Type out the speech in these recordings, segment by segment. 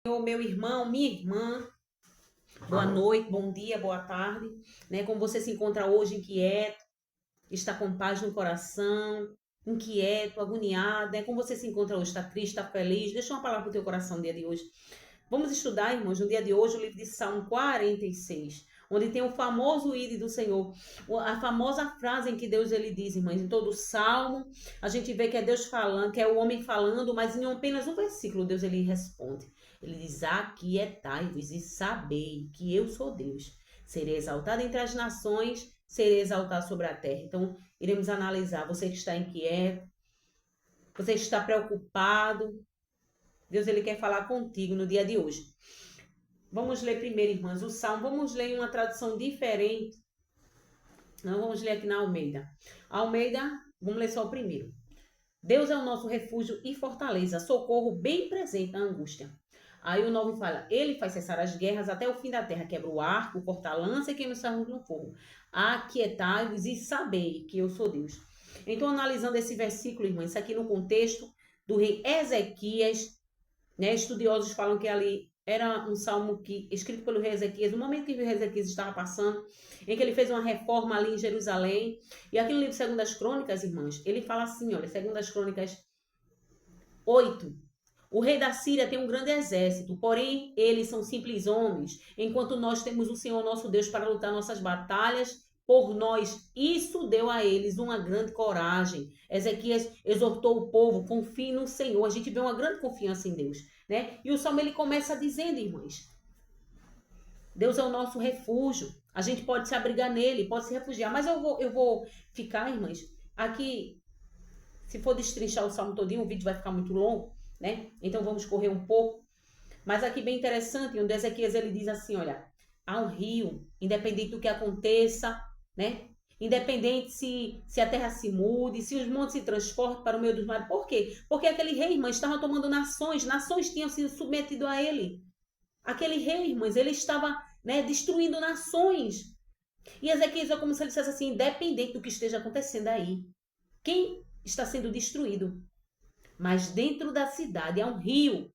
Meu irmão, minha irmã, boa noite, bom dia, boa tarde, né? Como você se encontra hoje, inquieto, está com paz no coração, inquieto, agoniado, né? Como você se encontra hoje, está triste, está feliz? Deixa uma palavra para o teu coração no dia de hoje. Vamos estudar, irmãos, no dia de hoje, o livro de Salmo 46, onde tem o famoso ide do Senhor, a famosa frase em que Deus ele diz, irmãs, em todo o Salmo, a gente vê que é Deus falando, que é o homem falando, mas em apenas um versículo Deus ele responde. Ele diz: aquietai-vos e sabei que eu sou Deus. Serei exaltado entre as nações, serei exaltado sobre a terra. Então, iremos analisar. Você que está inquieto, você que está preocupado, Deus ele quer falar contigo no dia de hoje. Vamos ler primeiro, irmãs, o Salmo. Vamos ler em uma tradução diferente. Não vamos ler aqui na Almeida. Almeida, vamos ler só o primeiro. Deus é o nosso refúgio e fortaleza, socorro bem presente na angústia. Aí o 9 fala: Ele faz cessar as guerras até o fim da terra, quebra o arco, corta a lança e queima os carros no fogo. Aquietai-vos e sabei que eu sou Deus. Então, analisando esse versículo, irmãs, isso aqui no contexto do rei Ezequias, né? Estudiosos falam que ali era um salmo escrito pelo rei Ezequias, no momento que o rei Ezequias estava passando, em que ele fez uma reforma ali em Jerusalém. E aqui no livro Segundo as Crônicas, irmãs, ele fala assim, olha, Segundo as Crônicas 8. O rei da Síria tem um grande exército, porém eles são simples homens, enquanto nós temos o Senhor nosso Deus para lutar nossas batalhas por nós. Isso deu a eles uma grande coragem. Ezequias exortou o povo: confie no Senhor. A gente vê uma grande confiança em Deus, né? E o salmo ele começa dizendo, irmãs, Deus é o nosso refúgio. A gente pode se abrigar nele, pode se refugiar. Mas eu vou ficar, irmãs, aqui. Se for destrinchar o salmo todinho, o vídeo vai ficar muito longo, né? Então vamos correr um pouco. Mas aqui bem interessante, onde Ezequias ele diz assim, olha, há um rio, independente do que aconteça, né? Independente se a terra se mude, se os montes se transportem para o meio dos mares. Por quê? Porque aquele rei, irmãs, estava tomando nações tinham sido submetido a ele. Aquele rei, irmãs, ele estava, né, destruindo nações. E Ezequias é como se ele dissesse assim, independente do que esteja acontecendo aí. Quem está sendo destruído? Mas dentro da cidade há um rio.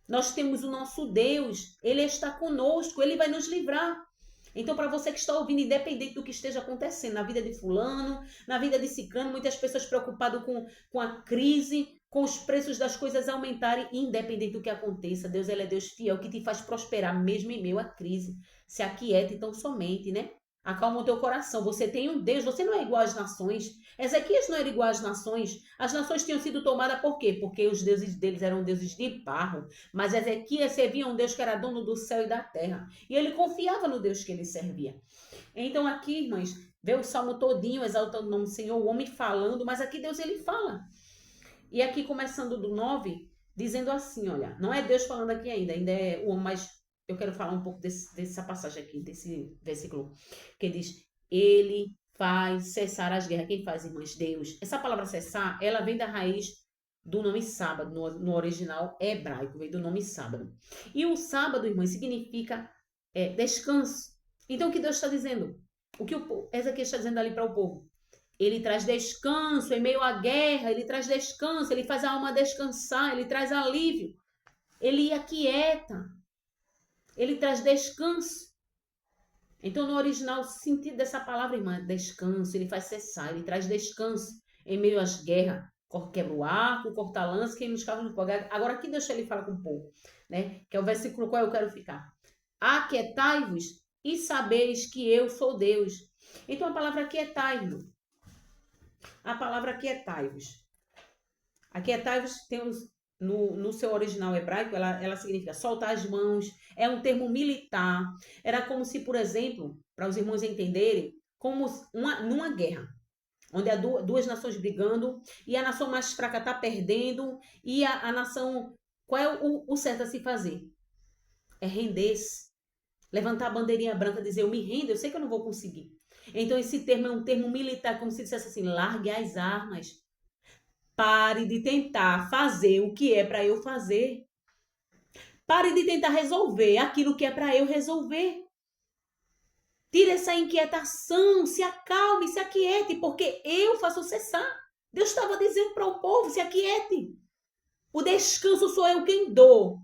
Nós temos o nosso Deus. Ele está conosco. Ele vai nos livrar. Então, para você que está ouvindo, independente do que esteja acontecendo na vida de fulano, na vida de ciclano, muitas pessoas preocupadas com a crise, com os preços das coisas aumentarem, independente do que aconteça. Deus ele é Deus fiel, que te faz prosperar mesmo em meio à crise. Se aquiete então somente, né? Acalma o teu coração. Você tem um Deus, você não é igual às nações. Ezequias não era igual às nações. As nações tinham sido tomadas por quê? Porque os deuses deles eram deuses de barro. Mas Ezequias servia um Deus que era dono do céu e da terra. E ele confiava no Deus que ele servia. Então aqui, irmãs, vê o salmo todinho exaltando o nome do Senhor, o homem falando, mas aqui Deus ele fala. E aqui começando do 9, dizendo assim, olha, não é Deus falando aqui ainda é o homem, mas eu quero falar um pouco dessa passagem aqui, desse versículo, que diz, ele faz cessar as guerras. Quem faz, irmãs? Deus. Essa palavra cessar, ela vem da raiz do nome sábado, no original hebraico, vem do nome sábado. E o sábado, irmãs, significa descanso. Então, o que Deus está dizendo? O que Ezequiel está dizendo ali para o povo? Ele traz descanso em meio à guerra, ele traz descanso, ele faz a alma descansar, ele traz alívio, ele aquieta, ele traz descanso. Então, no original, o sentido dessa palavra, irmã, descanso, ele faz cessar, ele traz descanso em meio às guerras. Quebra o arco, corta a lança, queima os carros no fogo. Agora aqui deixa ele falar com o povo, né? Que é o versículo qual eu quero ficar. Aquietai-vos e sabeis que eu sou Deus. Então a palavra aquietai, irmão. A palavra aquietai-vos. Aquietai-vos tem no seu original hebraico, ela significa soltar as mãos, é um termo militar. Era como se, por exemplo, para os irmãos entenderem, como numa guerra, onde há duas nações brigando, e a nação mais fraca está perdendo, e a nação... Qual é o certo a se fazer? É render-se. Levantar a bandeirinha branca e dizer, eu me rendo, eu sei que eu não vou conseguir. Então, esse termo é um termo militar, como se dissesse assim, largue as armas. Pare de tentar fazer o que é para eu fazer. Pare de tentar resolver aquilo que é para eu resolver. Tire essa inquietação, se acalme, se aquiete, porque eu faço cessar. Deus estava dizendo para o povo, se aquiete. O descanso sou eu quem dou.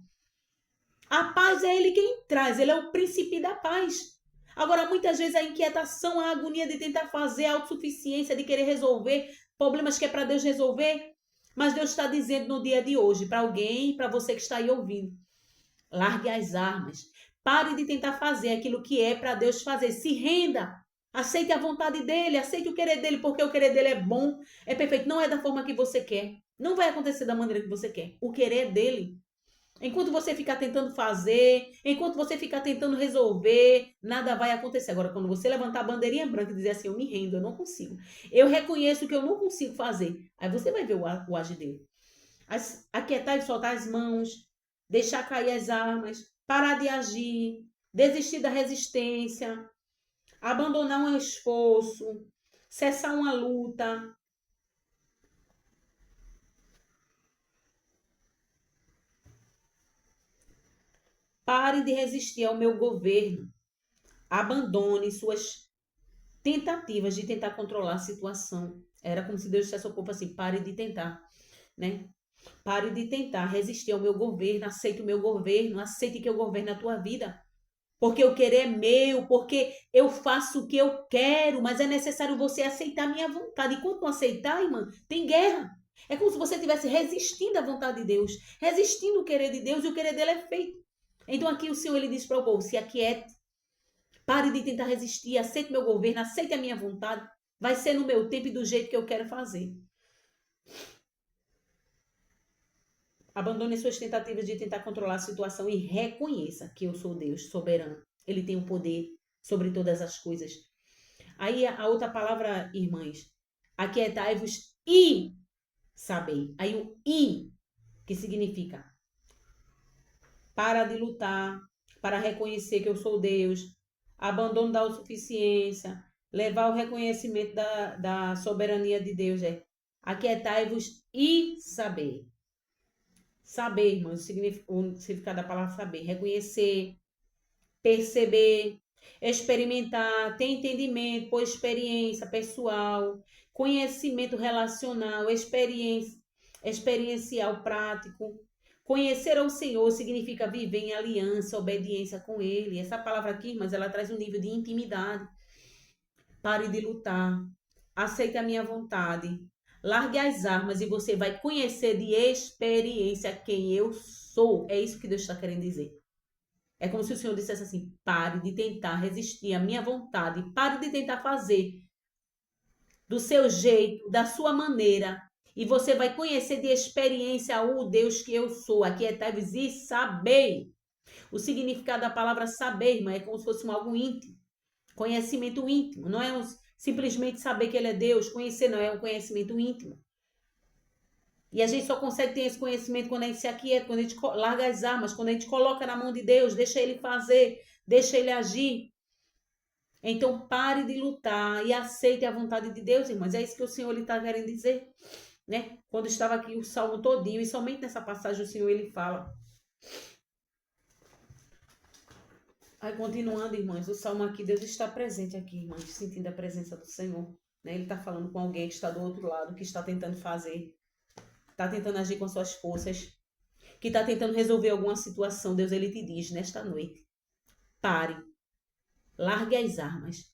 A paz é Ele quem traz, Ele é o príncipe da paz. Agora, muitas vezes a inquietação, a agonia de tentar fazer, a autossuficiência, de querer resolver problemas que é para Deus resolver, mas Deus está dizendo no dia de hoje, para alguém, para você que está aí ouvindo, largue as armas, pare de tentar fazer aquilo que é para Deus fazer, se renda, aceite a vontade dEle, aceite o querer dEle, porque o querer dEle é bom, é perfeito, não é da forma que você quer, não vai acontecer da maneira que você quer, o querer dEle. Enquanto você ficar tentando fazer, enquanto você ficar tentando resolver, nada vai acontecer. Agora, quando você levantar a bandeirinha branca e dizer assim, eu me rendo, eu não consigo. Eu reconheço que eu não consigo fazer. Aí você vai ver o agir dele. Aquietar e soltar as mãos, deixar cair as armas, parar de agir, desistir da resistência, abandonar um esforço, cessar uma luta. Pare de resistir ao meu governo. Abandone suas tentativas de tentar controlar a situação. Era como se Deus dissesse ao povo assim, pare de tentar, né? Pare de tentar resistir ao meu governo, aceite o meu governo, aceite que eu governe a tua vida. Porque o querer é meu, porque eu faço o que eu quero, mas é necessário você aceitar a minha vontade. E quando não aceitar, irmã, tem guerra. É como se você estivesse resistindo à vontade de Deus, resistindo ao querer de Deus, e o querer dele é feito. Então aqui o Senhor ele diz para o povo, se aquiete, pare de tentar resistir, aceite meu governo, aceite a minha vontade. Vai ser no meu tempo e do jeito que eu quero fazer. Abandone suas tentativas de tentar controlar a situação e reconheça que eu sou Deus soberano. Ele tem o poder sobre todas as coisas. Aí a outra palavra, irmãs, aquietai-vos e sabei. Aí o i, que significa para de lutar, para reconhecer que eu sou Deus, abandono da autossuficiência, levar o reconhecimento da soberania de Deus. Aquietai-vos e saber. Saber, irmãos, o significado da palavra saber. Reconhecer, perceber, experimentar, ter entendimento por experiência pessoal, conhecimento relacional, experiencial prático. Conhecer ao Senhor significa viver em aliança, obediência com Ele. Essa palavra aqui, irmãs, ela traz um nível de intimidade. Pare de lutar. Aceite a minha vontade. Largue as armas e você vai conhecer de experiência quem eu sou. É isso que Deus está querendo dizer. É como se o Senhor dissesse assim, pare de tentar resistir à minha vontade. Pare de tentar fazer do seu jeito, da sua maneira. E você vai conhecer de experiência o Deus que eu sou. Aquietai-vos e sabei. O significado da palavra saber, irmã, é como se fosse algo íntimo. Conhecimento íntimo. Não é simplesmente saber que Ele é Deus. Conhecer não é um conhecimento íntimo. E a gente só consegue ter esse conhecimento quando a gente se aquieta, quando a gente larga as armas, quando a gente coloca na mão de Deus, deixa Ele fazer, deixa Ele agir. Então pare de lutar e aceite a vontade de Deus, irmãs. É isso que o Senhor está querendo dizer. Né? Quando estava aqui o Salmo todinho, e somente nessa passagem o Senhor ele fala. Aí continuando, irmãs, o Salmo aqui, Deus está presente aqui, irmãs, sentindo a presença do Senhor. Né? Ele está falando com alguém que está do outro lado, que está tentando fazer, está tentando agir com suas forças, que está tentando resolver alguma situação. Deus ele te diz nesta noite, pare, largue as armas,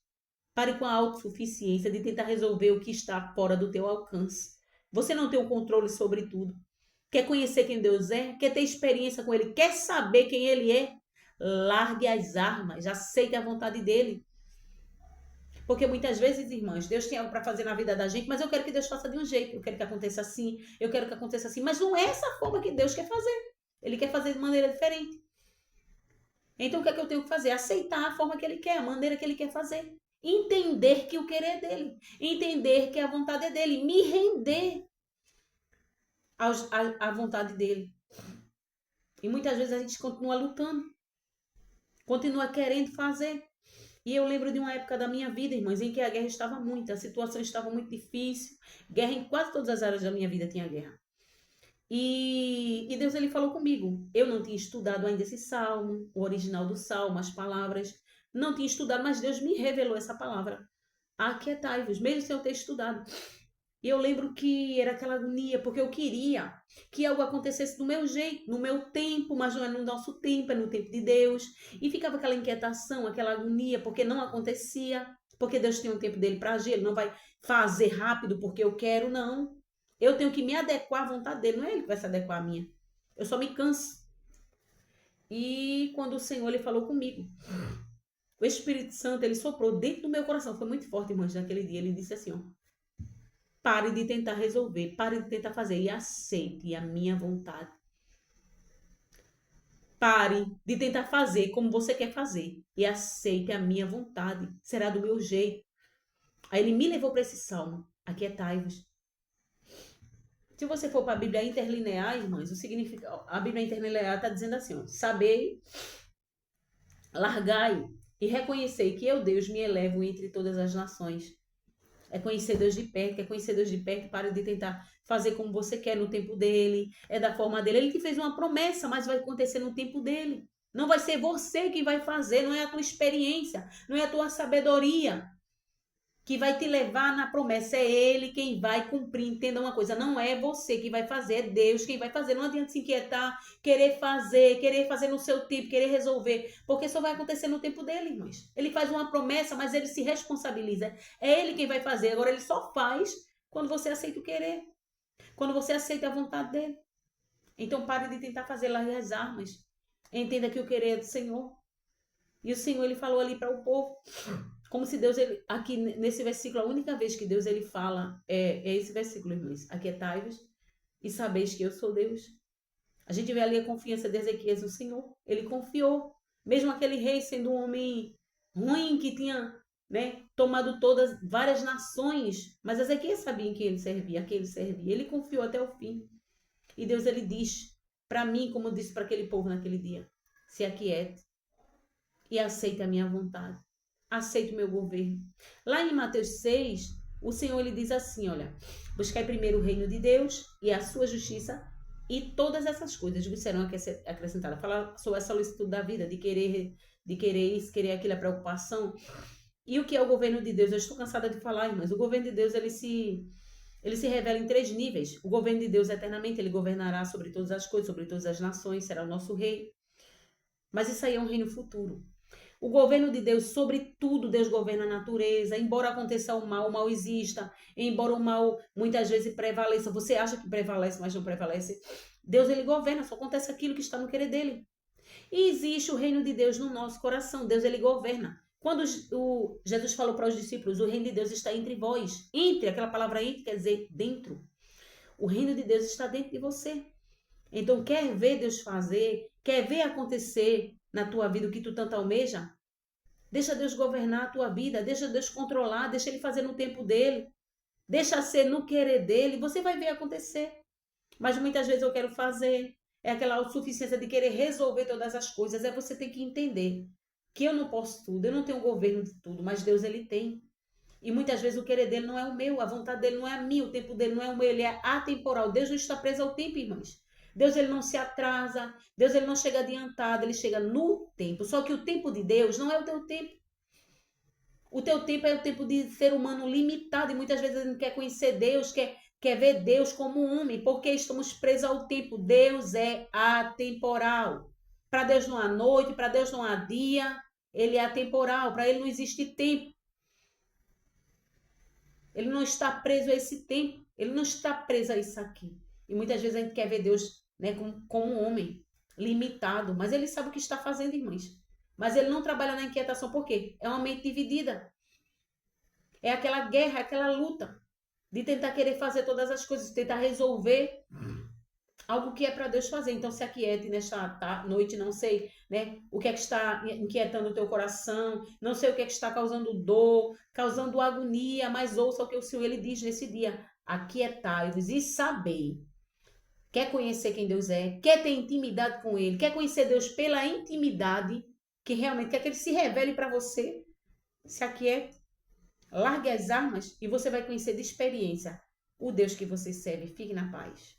pare com a autossuficiência de tentar resolver o que está fora do teu alcance. Você não tem o controle sobre tudo. Quer conhecer quem Deus é? Quer ter experiência com Ele? Quer saber quem Ele é? Largue as armas, aceite a vontade dEle. Porque muitas vezes, irmãs, Deus tem algo para fazer na vida da gente, mas eu quero que Deus faça de um jeito. Eu quero que aconteça assim, eu quero que aconteça assim. Mas não é essa forma que Deus quer fazer. Ele quer fazer de maneira diferente. Então o que é que eu tenho que fazer? Aceitar a forma que Ele quer, a maneira que Ele quer fazer. Entender que o querer é dele. Entender que a vontade é dele. Me render à vontade dele. E muitas vezes a gente continua lutando. Continua querendo fazer. E eu lembro de uma época da minha vida, irmãs, em que a guerra estava muito. A situação estava muito difícil. Guerra em quase todas as áreas da minha vida tinha guerra. E Deus ele falou comigo. Eu não tinha estudado ainda esse salmo, o original do salmo, as palavras. Não tinha estudado, mas Deus me revelou essa palavra. Aquietai-vos, mesmo sem eu ter estudado. E eu lembro que era aquela agonia, porque eu queria que algo acontecesse do meu jeito, no meu tempo, mas não é no nosso tempo, é no tempo de Deus. E ficava aquela inquietação, aquela agonia, porque não acontecia, porque Deus tem um tempo dele para agir, ele não vai fazer rápido porque eu quero, não. Eu tenho que me adequar à vontade dele, não é ele que vai se adequar à minha. Eu só me canso. E quando o Senhor ele falou comigo, o Espírito Santo ele soprou dentro do meu coração, foi muito forte, irmãos, naquele dia. Ele disse assim: ó, pare de tentar resolver, pare de tentar fazer e aceite a minha vontade. Pare de tentar fazer como você quer fazer e aceite a minha vontade. Será do meu jeito. Aí ele me levou para esse salmo: aquietai-vos. Se você for para a Bíblia interlinear, irmãos, o significado, a Bíblia interlinear está dizendo assim: ó, sabei, largai e reconhecei que eu, Deus, me elevo entre todas as nações. É conhecer Deus de perto, é conhecer Deus de perto, para de tentar fazer como você quer no tempo dele, é da forma dele. Ele te fez uma promessa, mas vai acontecer no tempo dele. Não vai ser você que vai fazer, não é a tua experiência, não é a tua sabedoria que vai te levar na promessa, é ele quem vai cumprir. Entenda uma coisa, não é você que vai fazer, é Deus quem vai fazer. Não adianta se inquietar, querer fazer no seu tempo, querer resolver, porque só vai acontecer no tempo dele, irmãos. Ele faz uma promessa, mas ele se responsabiliza. É ele quem vai fazer. Agora ele só faz quando você aceita o querer, quando você aceita a vontade dele. Então pare de tentar fazer lá as armas. Entenda que o querer é do Senhor. E o Senhor ele falou ali para o povo, como se Deus, ele, aqui nesse versículo, a única vez que Deus ele fala é esse versículo, irmãos. Aquietai-vos e sabeis que eu sou Deus. A gente vê ali a confiança de Ezequias no Senhor. Ele confiou. Mesmo aquele rei sendo um homem ruim, que tinha, né, tomado várias nações, mas Ezequias sabia em quem ele servia, a quem ele servia. Ele confiou até o fim. E Deus ele diz para mim, como disse para aquele povo naquele dia: se aquiete e aceite a minha vontade. Aceite o meu governo. Lá em Mateus 6, o Senhor ele diz assim, olha: buscai primeiro o reino de Deus e a sua justiça, e todas essas coisas vos serão acrescentadas. Fala sobre a solicitude da vida, de querer isso, querer aquilo, a preocupação. E o que é o governo de Deus? Eu estou cansada de falar, irmãs. O governo de Deus, ele se revela em 3 níveis. O governo de Deus, eternamente, ele governará sobre todas as coisas, sobre todas as nações, será o nosso rei. Mas isso aí é um reino futuro. O governo de Deus, sobre tudo, Deus governa a natureza. Embora aconteça o mal exista. Embora o mal muitas vezes prevaleça. Você acha que prevalece, mas não prevalece. Deus, ele governa, só acontece aquilo que está no querer dele. E existe o reino de Deus no nosso coração. Deus, ele governa. Quando Jesus falou para os discípulos, o reino de Deus está entre vós. Entre, aquela palavra entre quer dizer dentro. O reino de Deus está dentro de você. Então, quer ver Deus fazer, quer ver acontecer na tua vida o que tu tanto almeja? Deixa Deus governar a tua vida, deixa Deus controlar, deixa Ele fazer no tempo dele, deixa ser no querer dele, você vai ver acontecer. Mas muitas vezes eu quero fazer, é aquela autossuficiência de querer resolver todas as coisas, você tem que entender que eu não posso tudo, eu não tenho governo de tudo, mas Deus ele tem. E muitas vezes o querer dele não é o meu, a vontade dele não é a minha, o tempo dele não é o meu, ele é atemporal. Deus não está preso ao tempo, irmãos. Deus ele não se atrasa, Deus ele não chega adiantado, ele chega no tempo. Só que o tempo de Deus não é o teu tempo. O teu tempo é o tempo de ser humano limitado e muitas vezes a gente quer conhecer Deus, quer ver Deus como um homem, porque estamos presos ao tempo. Deus é atemporal. Para Deus não há noite, para Deus não há dia, ele é atemporal, para ele não existe tempo. Ele não está preso a esse tempo, ele não está preso a isso aqui. E muitas vezes a gente quer ver Deus, né, como um homem limitado, mas ele sabe o que está fazendo, irmãs. Mas ele não trabalha na inquietação, por quê? É uma mente dividida. É aquela guerra, aquela luta de tentar querer fazer todas as coisas, tentar resolver algo que é para Deus fazer. Então se aquiete nesta noite, não sei, né, o que é que está inquietando o teu coração, não sei o que é que está causando dor, causando agonia, mas ouça o que o Senhor ele diz nesse dia: aquietai-vos e sabei. Quer conhecer quem Deus é? Quer ter intimidade com Ele? Quer conhecer Deus pela intimidade? Que realmente quer que Ele se revele para você? Se aquiete, largue as armas e você vai conhecer de experiência o Deus que você serve. Fique na paz.